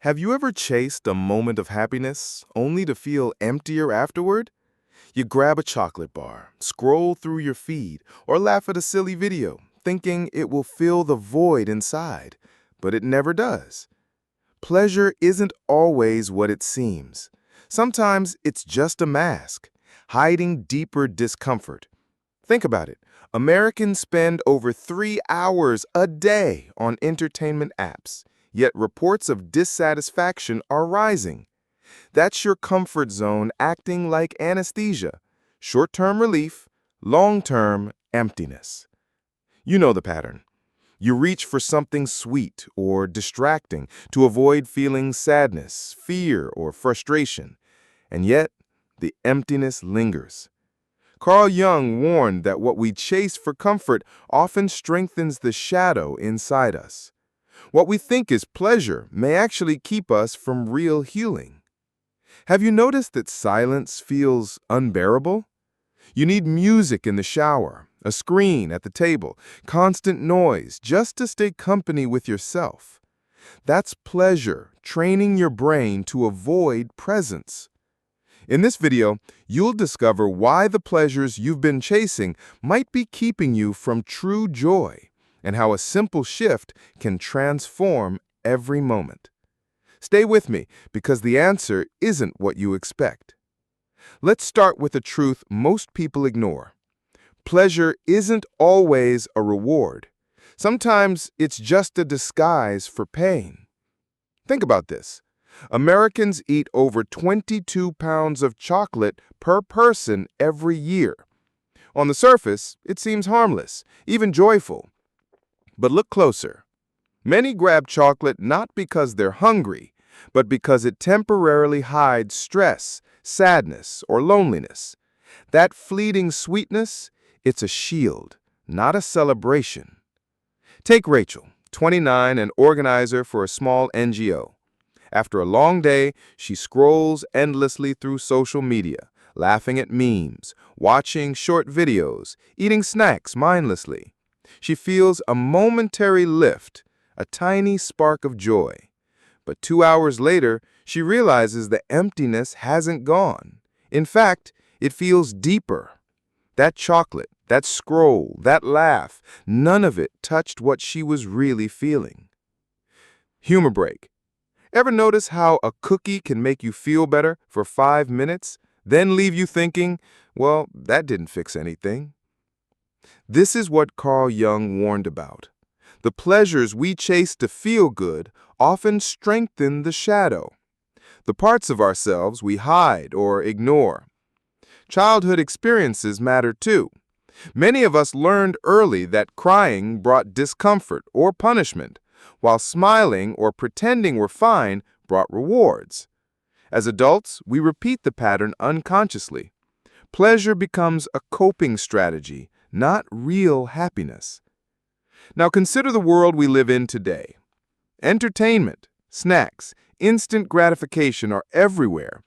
Have you ever chased a moment of happiness only to feel emptier afterward? You grab a chocolate bar, scroll through your feed, or laugh at a silly video, thinking it will fill the void inside, but it never does. Pleasure isn't always what it seems. Sometimes it's just a mask, hiding deeper discomfort. Think about it. Americans spend over 3 hours a day on entertainment apps, yet reports of dissatisfaction are rising. That's your comfort zone acting like anesthesia. Short-term relief, long-term emptiness. You know the pattern. You reach for something sweet or distracting to avoid feeling sadness, fear, or frustration. And yet, the emptiness lingers. Carl Jung warned that what we chase for comfort often strengthens the shadow inside us. What we think is pleasure may actually keep us from real healing. Have you noticed that silence feels unbearable? You need music in the shower, a screen at the table, constant noise just to stay company with yourself. That's pleasure, training your brain to avoid presence. In this video, you'll discover why the pleasures you've been chasing might be keeping you from true joy, and how a simple shift can transform every moment. Stay with me, because the answer isn't what you expect. Let's start with a truth most people ignore. Pleasure isn't always a reward. Sometimes it's just a disguise for pain. Think about this. Americans eat over 22 pounds of chocolate per person every year. On the surface, it seems harmless, even joyful. But look closer. Many grab chocolate not because they're hungry, but because it temporarily hides stress, sadness, or loneliness. That fleeting sweetness, it's a shield, not a celebration. Take Rachel, 29, an organizer for a small NGO. After a long day, she scrolls endlessly through social media, laughing at memes, watching short videos, eating snacks mindlessly. She feels a momentary lift, a tiny spark of joy. But 2 hours later, she realizes the emptiness hasn't gone. In fact, it feels deeper. That chocolate, that scroll, that laugh, none of it touched what she was really feeling. Humor break. Ever notice how a cookie can make you feel better for 5 minutes, then leave you thinking, well, that didn't fix anything? This is what Carl Jung warned about. The pleasures we chase to feel good often strengthen the shadow, the parts of ourselves we hide or ignore. Childhood experiences matter too. Many of us learned early that crying brought discomfort or punishment, while smiling or pretending we're fine brought rewards. As adults, we repeat the pattern unconsciously. Pleasure becomes a coping strategy, not real happiness. Now consider the world we live in today. Entertainment, snacks, instant gratification are everywhere.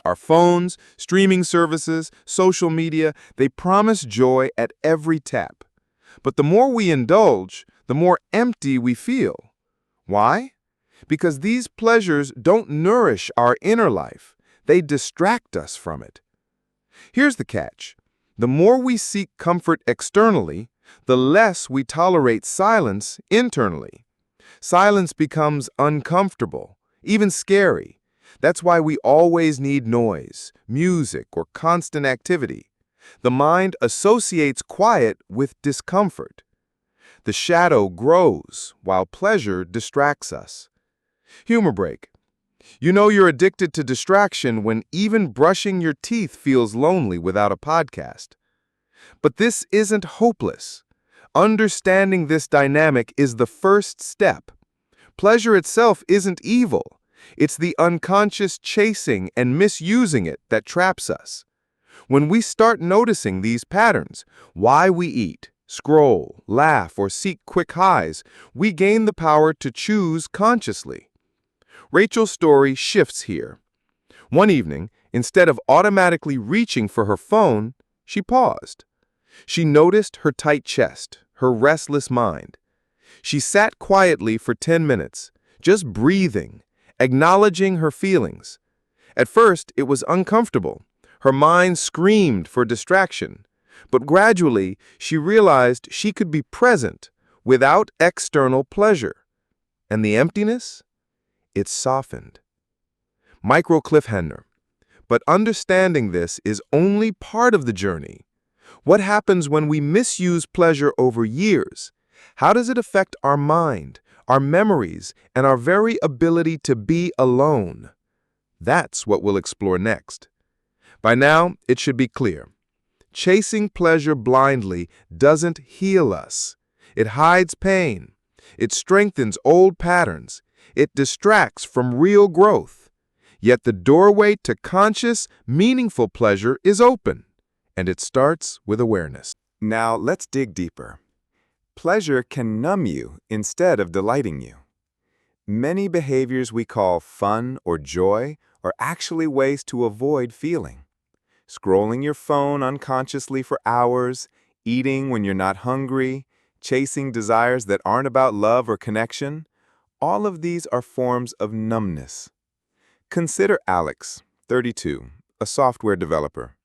Our phones, streaming services, social media, they promise joy at every tap. But the more we indulge, the more empty we feel. Why? Because these pleasures don't nourish our inner life. They distract us from it. Here's the catch. The more we seek comfort externally, the less we tolerate silence internally. Silence becomes uncomfortable, even scary. That's why we always need noise, music, or constant activity. The mind associates quiet with discomfort. The shadow grows while pleasure distracts us. Humor break. You know you're addicted to distraction when even brushing your teeth feels lonely without a podcast. But this isn't hopeless. Understanding this dynamic is the first step. Pleasure itself isn't evil. It's the unconscious chasing and misusing it that traps us. When we start noticing these patterns, why we eat, scroll, laugh, or seek quick highs, we gain the power to choose consciously. Rachel's story shifts here. One evening, instead of automatically reaching for her phone, she paused. She noticed her tight chest, her restless mind. She sat quietly for 10 minutes, just breathing, acknowledging her feelings. At first, it was uncomfortable. Her mind screamed for distraction. But gradually, she realized she could be present without external pleasure. And the emptiness? It softened. Micro cliffhanger. But understanding this is only part of the journey. What happens when we misuse pleasure over years? How does it affect our mind, our memories, and our very ability to be alone? That's what we'll explore next. By now, it should be clear. Chasing pleasure blindly doesn't heal us. It hides pain. It strengthens old patterns. It distracts from real growth. Yet the doorway to conscious, meaningful pleasure is open, and it starts with awareness. Now let's dig deeper. Pleasure can numb you instead of delighting you. Many behaviors we call fun or joy are actually ways to avoid feeling. Scrolling your phone unconsciously for hours, eating when you're not hungry, chasing desires that aren't about love or connection, all of these are forms of numbness. Consider Alex, 32, a software developer.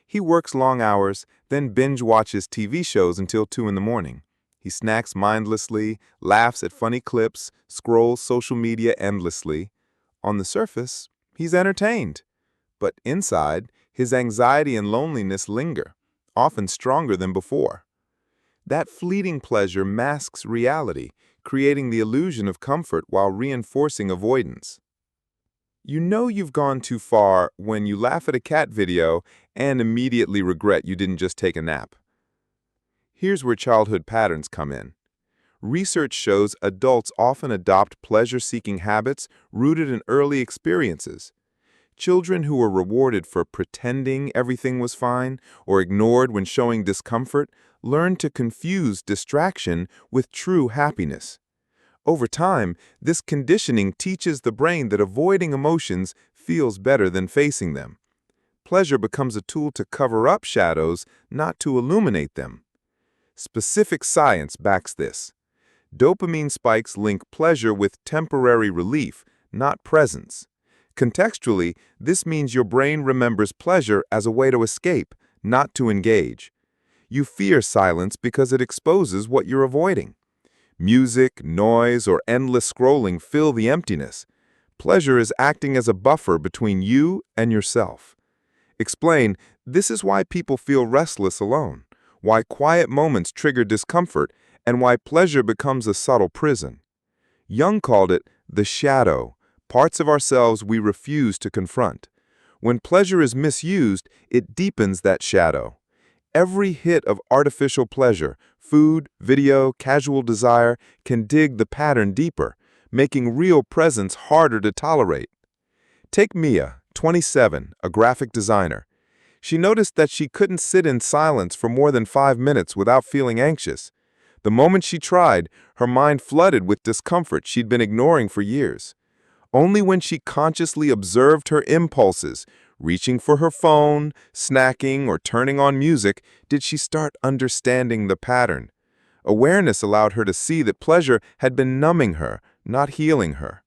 He works long hours, then binge watches TV shows until 2 in the morning. He snacks mindlessly, laughs at funny clips, scrolls social media endlessly. On the surface, he's entertained. But inside, his anxiety and loneliness linger, often stronger than before. That fleeting pleasure masks reality, creating the illusion of comfort while reinforcing avoidance. You know you've gone too far when you laugh at a cat video and immediately regret you didn't just take a nap. Here's where childhood patterns come in. Research shows adults often adopt pleasure-seeking habits rooted in early experiences. Children who were rewarded for pretending everything was fine or ignored when showing discomfort learn to confuse distraction with true happiness. Over time, this conditioning teaches the brain that avoiding emotions feels better than facing them. Pleasure becomes a tool to cover up shadows, not to illuminate them. Specific science backs this. Dopamine spikes link pleasure with temporary relief, not presence. Contextually, this means your brain remembers pleasure as a way to escape, not to engage. You fear silence because it exposes what you're avoiding. Music, noise, or endless scrolling fill the emptiness. Pleasure is acting as a buffer between you and yourself. Explain, this is why people feel restless alone, why quiet moments trigger discomfort, and why pleasure becomes a subtle prison. Jung called it the shadow, parts of ourselves we refuse to confront. When pleasure is misused, it deepens that shadow. Every hit of artificial pleasure, food, video, casual desire, can dig the pattern deeper, making real presence harder to tolerate. Take Mia, 27, a graphic designer. She noticed that she couldn't sit in silence for more than 5 minutes without feeling anxious. The moment she tried, her mind flooded with discomfort she'd been ignoring for years. Only when she consciously observed her impulses, reaching for her phone, snacking, or turning on music, did she start understanding the pattern. Awareness allowed her to see that pleasure had been numbing her, not healing her.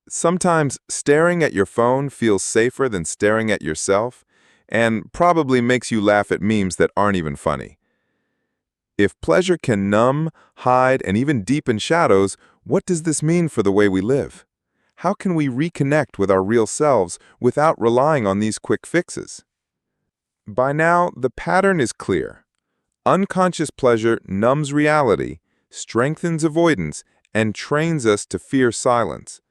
Sometimes staring at your phone feels safer than staring at yourself, and probably makes you laugh at memes that aren't even funny. If pleasure can numb, hide, and even deepen shadows, what does this mean for the way we live? How can we reconnect with our real selves without relying on these quick fixes? By now, the pattern is clear. Unconscious pleasure numbs reality, strengthens avoidance, and trains us to fear silence.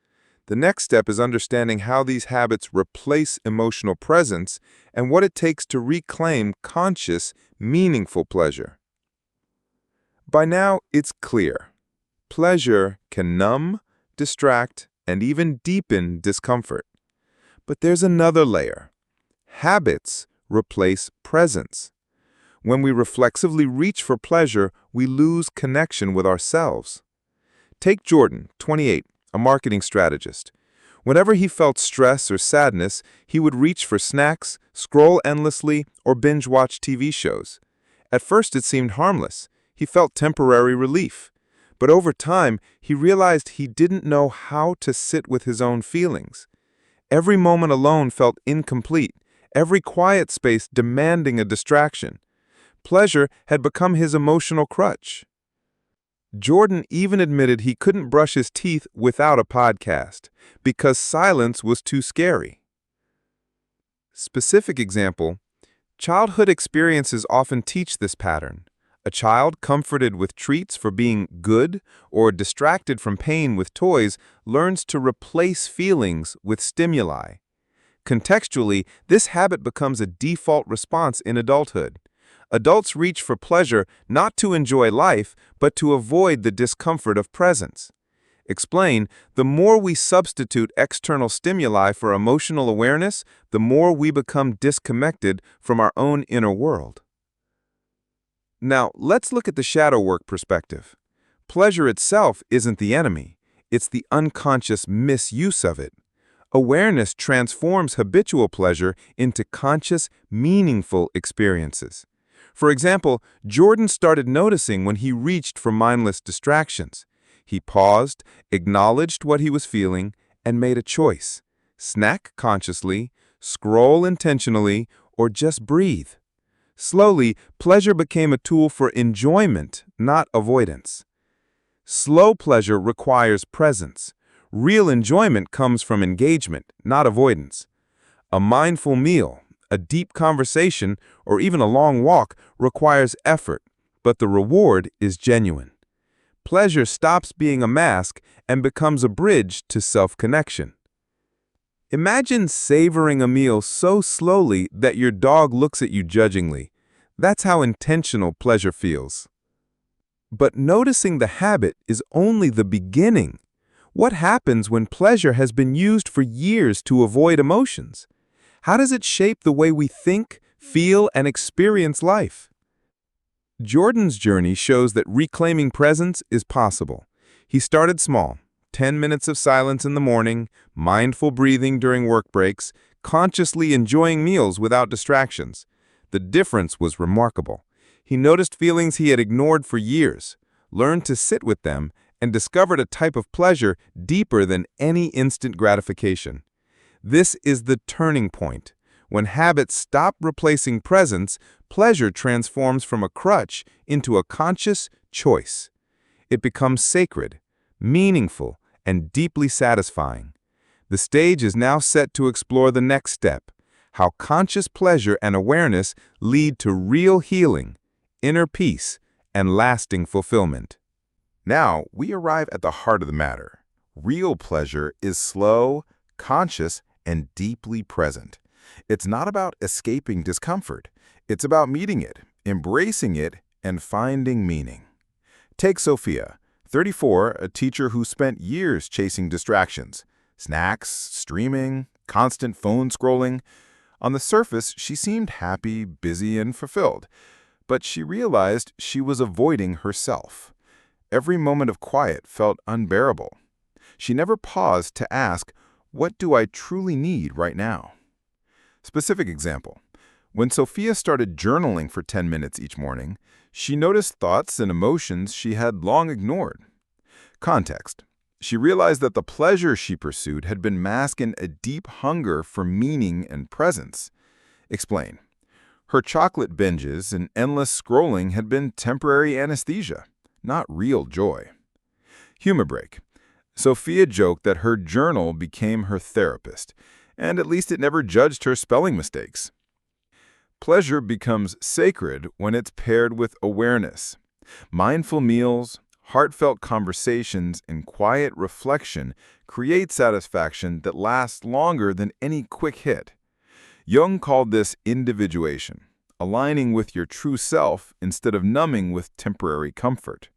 The next step is understanding how these habits replace emotional presence and what it takes to reclaim conscious, meaningful pleasure. By now, it's clear. Pleasure can numb, distract, and even deepen discomfort. But there's another layer. Habits replace presence. When we reflexively reach for pleasure, we lose connection with ourselves. Take Jordan, 28, a marketing strategist. Whenever he felt stress or sadness, he would reach for snacks, scroll endlessly, or binge-watch TV shows. At first, it seemed harmless. He felt temporary relief. But over time, he realized he didn't know how to sit with his own feelings. Every moment alone felt incomplete, every quiet space demanding a distraction. Pleasure had become his emotional crutch. Jordan even admitted he couldn't brush his teeth without a podcast because silence was too scary. Specific example, childhood experiences often teach this pattern. A child comforted with treats for being good or distracted from pain with toys learns to replace feelings with stimuli. Contextually, this habit becomes a default response in adulthood. Adults reach for pleasure not to enjoy life, but to avoid the discomfort of presence. Explain, the more we substitute external stimuli for emotional awareness, the more we become disconnected from our own inner world. Now, let's look at the shadow work perspective. Pleasure itself isn't the enemy, it's the unconscious misuse of it. Awareness transforms habitual pleasure into conscious, meaningful experiences. For example, Jordan started noticing when he reached for mindless distractions. He paused, acknowledged what he was feeling, and made a choice. Snack consciously, scroll intentionally, or just breathe. Slowly, pleasure became a tool for enjoyment, not avoidance. Slow pleasure requires presence. Real enjoyment comes from engagement, not avoidance. A mindful meal, a deep conversation, or even a long walk requires effort, but the reward is genuine. Pleasure stops being a mask and becomes a bridge to self-connection. Imagine savoring a meal so slowly that your dog looks at you judgingly. That's how intentional pleasure feels. But noticing the habit is only the beginning. What happens when pleasure has been used for years to avoid emotions? How does it shape the way we think, feel, and experience life? Jordan's journey shows that reclaiming presence is possible. He started small, 10 minutes of silence in the morning, mindful breathing during work breaks, consciously enjoying meals without distractions. The difference was remarkable. He noticed feelings he had ignored for years, learned to sit with them, and discovered a type of pleasure deeper than any instant gratification. This is the turning point. When habits stop replacing presence, pleasure transforms from a crutch into a conscious choice. It becomes sacred, meaningful, and deeply satisfying. The stage is now set to explore the next step, how conscious pleasure and awareness lead to real healing, inner peace, and lasting fulfillment. Now, we arrive at the heart of the matter. Real pleasure is slow, conscious, and deeply present. It's not about escaping discomfort. It's about meeting it, embracing it, and finding meaning. Take Sophia, 34, a teacher who spent years chasing distractions. Snacks, streaming, constant phone scrolling. On the surface, she seemed happy, busy, and fulfilled. But she realized she was avoiding herself. Every moment of quiet felt unbearable. She never paused to ask, what do I truly need right now? Specific example. When Sophia started journaling for 10 minutes each morning, she noticed thoughts and emotions she had long ignored. Context. She realized that the pleasure she pursued had been masked in a deep hunger for meaning and presence. Explain. Her chocolate binges and endless scrolling had been temporary anesthesia, not real joy. Humor break. Sophia joked that her journal became her therapist, and at least it never judged her spelling mistakes. Pleasure becomes sacred when it's paired with awareness. Mindful meals, heartfelt conversations, and quiet reflection create satisfaction that lasts longer than any quick hit. Jung called this individuation, aligning with your true self instead of numbing with temporary comfort.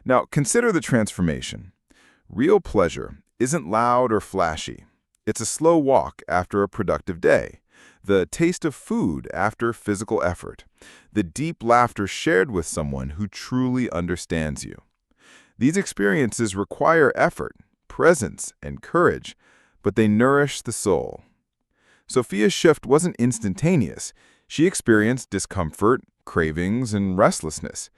Now, consider the transformation. Real pleasure isn't loud or flashy. It's a slow walk after a productive day, the taste of food after physical effort, the deep laughter shared with someone who truly understands you. These experiences require effort, presence, and courage, but they nourish the soul. Sophia's shift wasn't instantaneous. She experienced discomfort, cravings, and restlessness.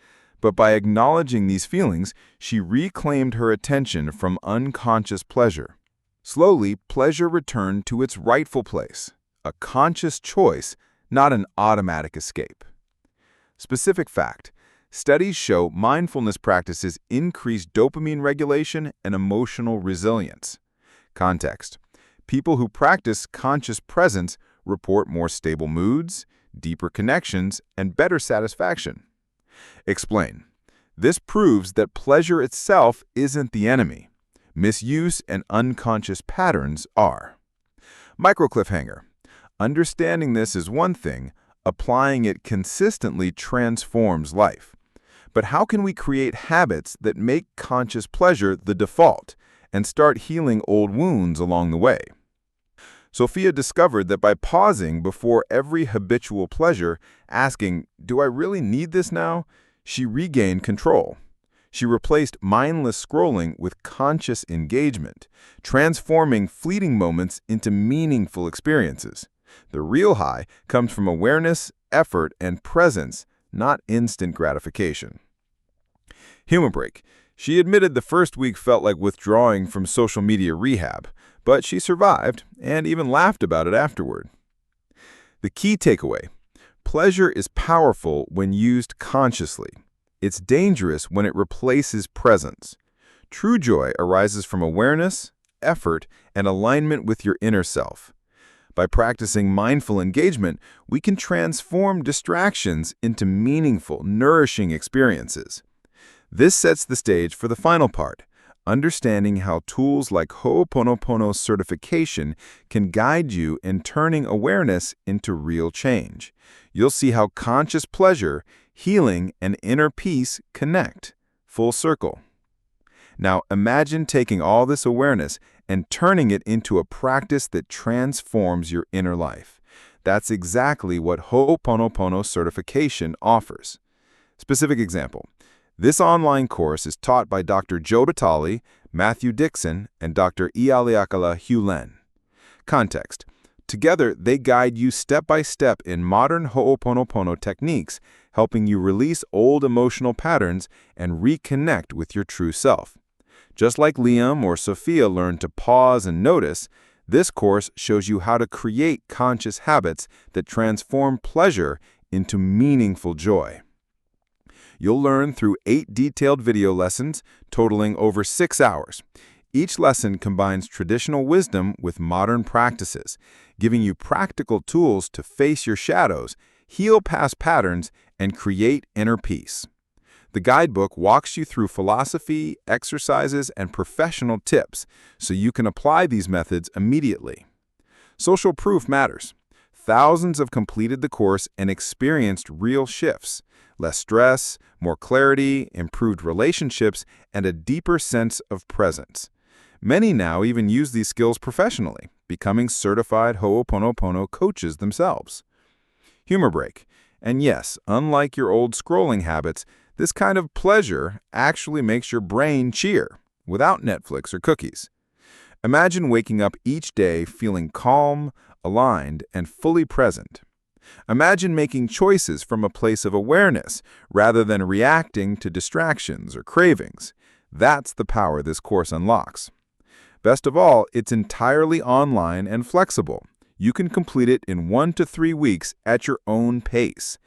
But by acknowledging these feelings, she reclaimed her attention from unconscious pleasure. Slowly, pleasure returned to its rightful place, a conscious choice, not an automatic escape. Specific fact: studies show mindfulness practices increase dopamine regulation and emotional resilience. Context: people who practice conscious presence report more stable moods, deeper connections, and better satisfaction. Explain: this proves that pleasure itself isn't the enemy. Misuse and unconscious patterns are. Micro cliffhanger: understanding this is one thing, applying it consistently transforms life. But how can we create habits that make conscious pleasure the default and start healing old wounds along the way? Sophia discovered that by pausing before every habitual pleasure, asking, "Do I really need this now?" she regained control. She replaced mindless scrolling with conscious engagement, transforming fleeting moments into meaningful experiences. The real high comes from awareness, effort, and presence, not instant gratification. Humor break: she admitted the first week felt like withdrawing from social media rehab, but she survived and even laughed about it afterward. The key takeaway: pleasure is powerful when used consciously. It's dangerous when it replaces presence. True joy arises from awareness, effort, and alignment with your inner self. By practicing mindful engagement, we can transform distractions into meaningful, nourishing experiences. This sets the stage for the final part: understanding how tools like Ho'oponopono certification can guide you in turning awareness into real change. You'll see how conscious pleasure, healing, and inner peace connect, full circle. Now imagine taking all this awareness and turning it into a practice that transforms your inner life. That's exactly what Ho'oponopono certification offers. Specific example: this online course is taught by Dr. Joe Batali, Matthew Dixon, and Dr. Ialiakala Hulen. Context: together, they guide you step by step in modern Ho'oponopono techniques, helping you release old emotional patterns and reconnect with your true self. Just like Liam or Sophia learned to pause and notice, this course shows you how to create conscious habits that transform pleasure into meaningful joy. You'll learn through 8 detailed video lessons totaling over 6 hours. Each lesson combines traditional wisdom with modern practices, giving you practical tools to face your shadows, heal past patterns, and create inner peace. The guidebook walks you through philosophy, exercises, and professional tips so you can apply these methods immediately. Social proof matters. Thousands have completed the course and experienced real shifts: less stress, more clarity, improved relationships, and a deeper sense of presence. Many now even use these skills professionally, becoming certified Ho'oponopono coaches themselves. Humor break: and yes, unlike your old scrolling habits, this kind of pleasure actually makes your brain cheer, without Netflix or cookies. Imagine waking up each day feeling calm, aligned, and fully present. Imagine making choices from a place of awareness rather than reacting to distractions or cravings. That's the power this course unlocks. Best of all, it's entirely online and flexible. You can complete it in 1 to 3 weeks at your own pace.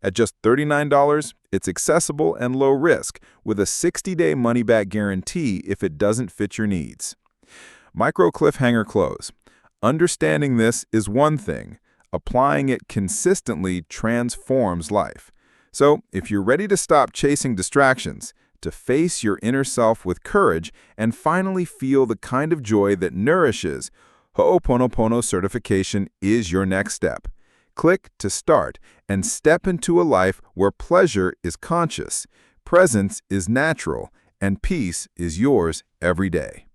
At just $39, it's accessible and low risk, with a 60-day money-back guarantee if it doesn't fit your needs. Micro cliffhanger close: understanding this is one thing. Applying it consistently transforms life. So, if you're ready to stop chasing distractions, to face your inner self with courage, and finally feel the kind of joy that nourishes, Ho'oponopono certification is your next step. Click to start and step into a life where pleasure is conscious, presence is natural, and peace is yours every day.